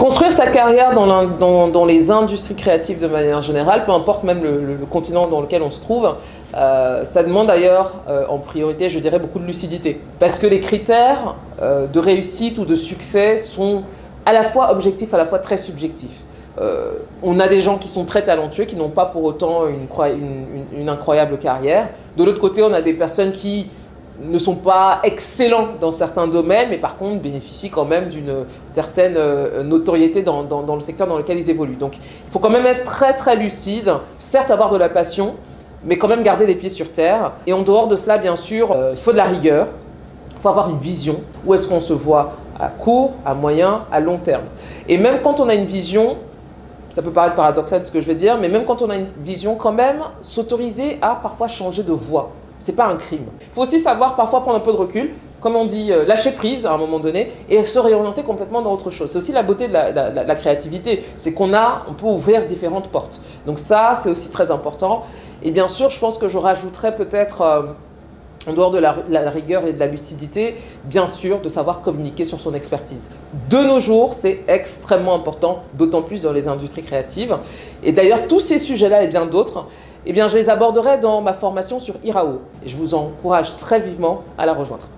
Construire sa carrière dans les industries créatives de manière générale, peu importe même le continent dans lequel on se trouve, ça demande d'ailleurs en priorité, je dirais, beaucoup de lucidité. Parce que les critères de réussite ou de succès sont à la fois objectifs, à la fois très subjectifs. On a des gens qui sont très talentueux, qui n'ont pas pour autant une incroyable carrière. De l'autre côté, on a des personnes qui ne sont pas excellents dans certains domaines, mais par contre bénéficient quand même d'une certaine notoriété dans le secteur dans lequel ils évoluent. Donc il faut quand même être très très lucide, certes avoir de la passion, mais quand même garder les pieds sur terre. Et en dehors de cela, bien sûr, il faut de la rigueur, il faut avoir une vision. Où est-ce qu'on se voit à court, à moyen, à long terme. Et même quand on a une vision, ça peut paraître paradoxal ce que je vais dire, mais même quand on a une vision, quand même, s'autoriser à parfois changer de voie. C'est pas un crime. Il faut aussi savoir parfois prendre un peu de recul, comme on dit, lâcher prise à un moment donné et se réorienter complètement dans autre chose. C'est aussi la beauté de la créativité, c'est on peut ouvrir différentes portes. Donc ça, c'est aussi très important. Et bien sûr, je pense que je rajouterais peut-être, en dehors de la rigueur et de la lucidité, bien sûr, de savoir communiquer sur son expertise. De nos jours, c'est extrêmement important, d'autant plus dans les industries créatives. Et d'ailleurs, tous ces sujets-là et bien d'autres, eh bien, je les aborderai dans ma formation sur Irao. Et je vous encourage très vivement à la rejoindre.